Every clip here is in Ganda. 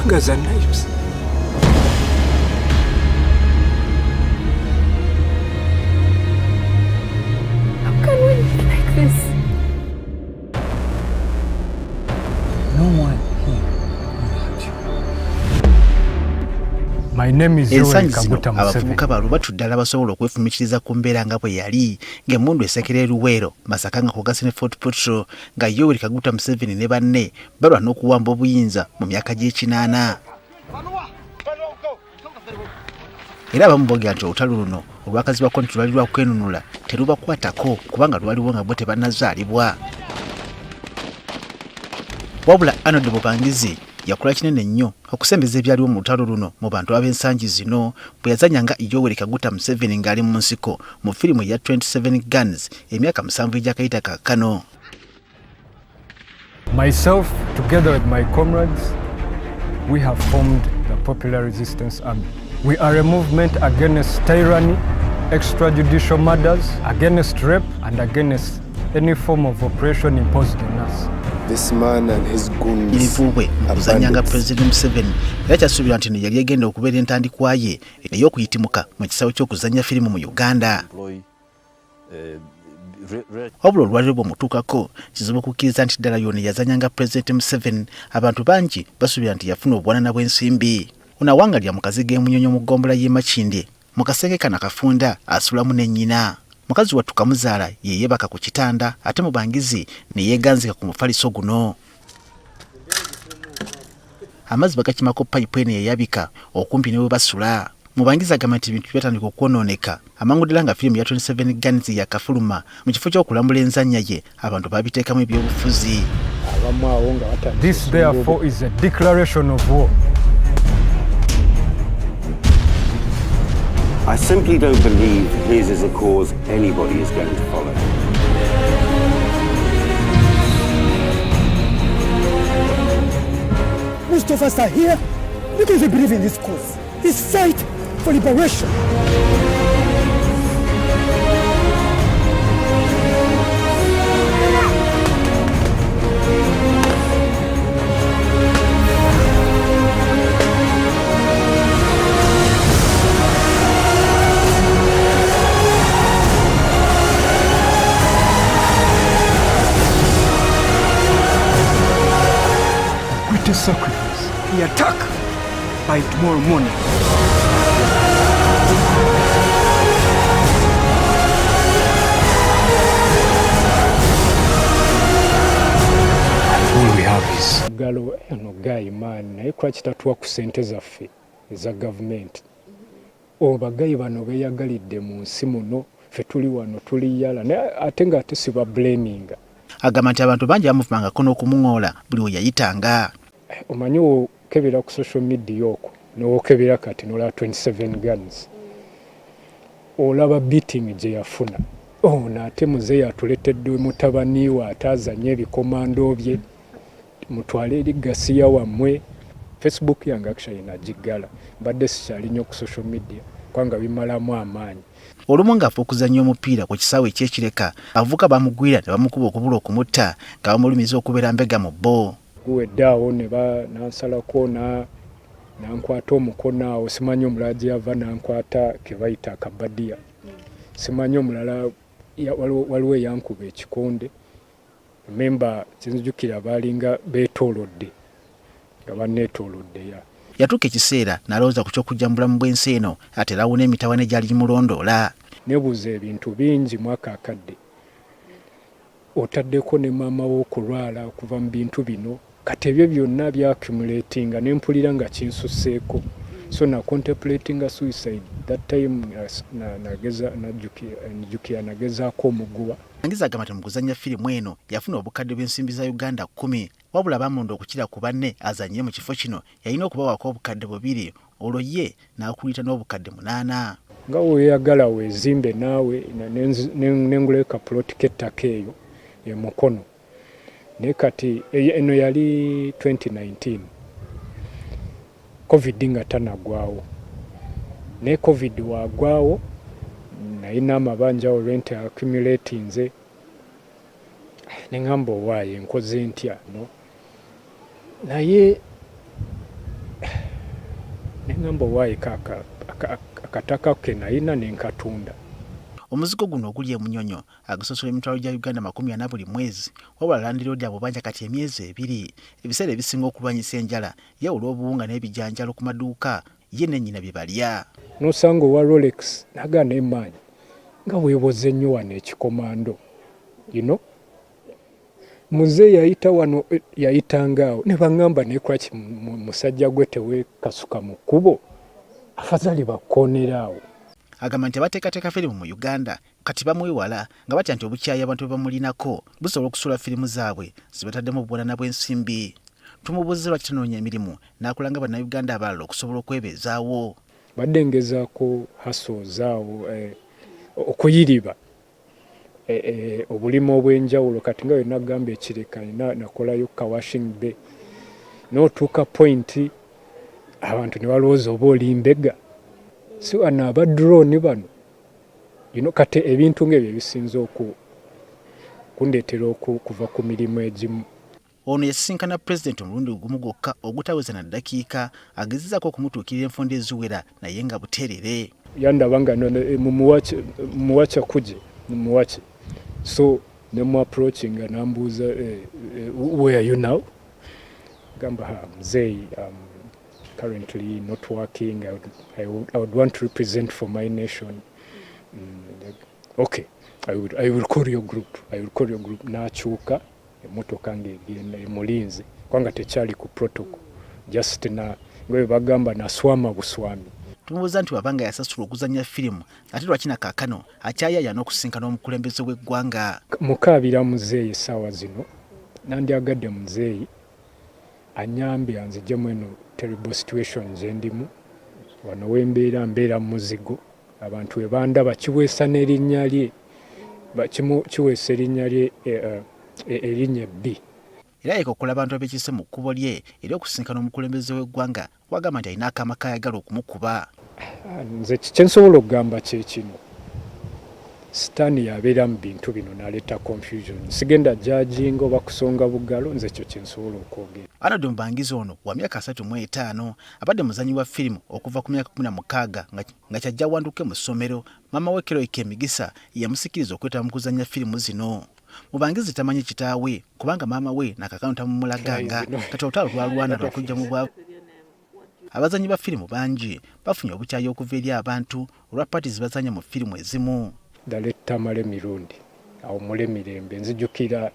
daggers and knives. How can we be like this? No one here will hurt you. My name is Yoweri Kaguta Museveni. Abavubuka balubatu ddala basobola okwefumikiriza ku mbeera nga bwe yali ng'emmundu esekera Luweero Masaka nga kwogase ne Fort Portal nga Yoweri Kaguta Museveni ne banne balwana okuwamba obuyinza mu myaka gy'ekinaana. Era abamu boogera nti olutalo luno olwakazibwako nti lwali lwa kwenunula terubakwatako kubanga lwaliwo nga bo tebannazaalibwa. Wabula Arnold Bubangizi yakola kinene nnyo okusembeza ebyaliwo mu lutalo luno mu bantu ab'ensangi zino bwe yazanya nga Yoweri Kaguta Museveni ng'ali mu nsiko mu firimu ya 27 Guns emyaka 7 egyakayita kaakano. Myself, together with my comrades, we have formed the Popular Resistance Army. We are a movement against tyranny, extrajudicial murders, against rape, and against any form of oppression imposed on us. This man and his goons Ilivuwe mukuzanya nga President Museveni era kyasuubira nti yali egenda okubeera entandikwa ye ey'okuyitimuka mu kisawo ky'okuzanya firimu mu Uganda. Wabula olwaliro bw'omutuukako kizibu okukkiriza nti ddala yonna yazanya nga President Museveni abantu bangi basuubira nti yafuna obuwanana bw'ensimbi. Ono awangalira mu kazi g'emunyonyo mu ggombolola y'e Makindye mu kasenge kano akafunda asulamu ne nnyina. Mukazi wattu Kamuzaala ye yeebaka ku kitanda ate Mubangizi ne yeeganzika ku mufaliso guno. Amazzi bagakimako payipu eno yeyabika okumpi ne we basula. Mubangizi agamba nti ebintu byatandika okwonooneka amangu ddala nga firimu ya 27 Guns yakafuluma mu kifo ky'okulambula enzannya ye abantu babiteekamu ebyobufuzi. This therefore is a declaration of war. I simply don't believe his is a cause anybody is going to follow. Most of us are here because we believe in this cause, this fight for liberation. Sacrifice. We attack by tomorrow morning. All we have is galo eno gayi man naye kwaki tatuwa ku ssente zaffe eza gavumenti obagayi bano beeyagalidde mu nsi muno ffe tuli wano tuliyala naye ate ng'ate siba blaminga. Agamba nti abantu bangi bamuvumangako n'okumuŋoola buli we yayitanga. Omanyi okebera ku social media okwo n'okebera kati n'olaba 27 Guns olaba beating gye yafuna. Ate muzeeyi atuleetedde mutabani we ataazanya ebikomando bye mutwale eri gasiya wammwe. Facebook yange actually nagiggala mbadde sikyali nnyo ku social media kubanga bimalamu amaanyi. Olumu ng'afa okuzannya omupiira ku kisaawe eky'ekireka abavubuka bamugwira ne bamukuba okubula okumutta nga bamulumiza okubeera mbega mu bbo. Guweddaawo ne nansalako nankwata omukono awo simanyi omulala gye yava nankwata ke bayita akabadiya. Simanyi omulala waliwo eyankuba ekikonde. Memba kinzijukira baalinga beetoolodde nga banneetoolodde ya. Yatuuka ekiseera n'alowooza ku ky'okujja mu bulamu bw'ensi eno ate era awona emitawaana egyali gimulondoola. Nebuuza ebintu bingi mwaka akadde. Otaddeko ne maama wo okulwala okuva mu bintu bino kati ebyo byonna byaccumulatinga ne mpulira nga kinsusseeko. So na contemplating a suicide that time najjukira nagezaako omuguwa. Bangizi agamba nti mu kuzannya firimu eno yafuna obukadde bw'ensimbi za Uganda 10 wabula bamulonda okukira ku banne azannye mu kifo kino yalina okubawako obukadde 2 olwo ye n'akulita n'obukadde 8. Nga weeyagala weezimbe naawe nenguleka puloti k'ettaka eyo emukono naye kati eno yali 2019 COVID nga tanagwawo naye COVID wagwawo nalina amabanja rent accumulatinze neŋŋamba owaaye nkoze ntya no naye ngamba waayi akataka ke nalina nenkatunda. Omuzigo guno oguli emunyonyo agusosola emitwalo gya Uganda 40 buli mwezi wabula landiroodi abo banja kati emyezi 2 ebiseera ebisinga okulwanyisa enjala yawula obuwunga n'ebijanjalo ku maduuka ye nennyina bye balya. N'osanga owa Rolex nagaana emaanyi nga weeboze nnyo wano ekikomando. Muzeeyi yayita wano yayitangaawo ne baŋŋamba nekwaki musajja gwe teweekasuka mu kkubo afazali bakooneraawo. Agamba nti abateekateeka firimu mu Uganda kati bamwewala nga batya nti obukyayi abantu bwe bamulinako busobola okusula firimu zaabwe zibataddemu obuwanana bw'ensimbi. Tumubuuze lwaki tanoonya emirimu n'akola nga bannayuganda abalala okusobola okwebeezaawo. Badde ngezaako hasozaawo okuyiriba obulimu obw'enjawulo kati nga yonna gamba ekirekanyi nakolayo Kawashing Bay n'otuuka pointi abantu ne balowooza oba olimbega. Si wano abadroni bano kati ebintu ng'ebyo ebisinza kundeetera okuva ku mirimu egimu. Ono yasisinkana pulezidenti omulundi gumu gwokka ogutaweza na ddakiika agezezaako okumutuukirira enfunda eziwera naye nga buteerere. Yandaba nga muwacha kuje mumuwache so ne mu approaching nambuuza where are you now? Gamba muzeeyi currently not working. I would want to represent for my nation. Okay, I will call your group. Nachuka emotoka ngegenda emulinze kwanga tekyali ku protocol just na ngwe bagamba na swama buswami. Tumubuuza nti wabanga yasasula okuzannya firimu ate lwaki na kaakano akyayaya n'okusinkana omukulembeze w'eggwanga. Mukaabira muzeeyi essaawa zino nandyagadde muzeeyi anyambye anziggyemu eno terrible situation ze ndimu wano mbeera muzigo abantu we bandaba kiweesa n'erinnya lye kiweesa erinnya lye erinnya B. Era ekokola abantu abekise mu kkubo lye era okusinkana omukulembeze w'eggwanga wagamba nti alina akaama kayagala okumukuba. Nze kyensobola okugamba kyekino sitaani yabeera mu bintu bino n'aleeta confusion. Sigenda judging oba kusonga bugalo, nze ekyo kyensobola okwogera. Arnold Mbangizi ono wa myaka 35 abadde muzanyi wa firimu okuva ku myaka 16 nga kyajja wanduke mu ssomero. Maama we Keroike Migisa yamusikiriza okwetaba mu kuzannya firimu zino. Mubangizi tamanyi kitaawe kubanga maama we nakakano tamumulaganga kati olutalo lwalwana lwakujja mu bwavu. Abazanyi ba firimu bangi bafunye obukyayi okuva eri abantu olwa paati zibazanya mu firimu ezimu. Daletta male mirundi awo mule mirembe nzijukira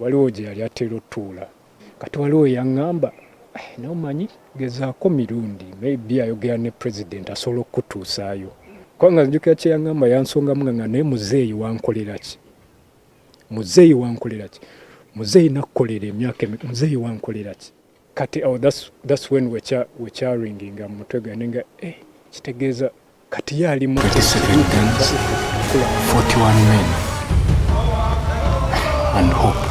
waliwo gye yali atera otuula kati waliwo yaŋŋamba nomanyi gezaako mirundi maybe ayogera ne president asobola okutuusaayo kubanga nzijukira kye yaŋŋamba yansongamu nga naye muzeeyi wankolera ki muzeeyi nakkolera emyaka muzeeyi wankolera ki kati that's when wekyaringinga mu mutwe gwange nga kitegeeza kati yali mu 27 guns, 41 men, and hope.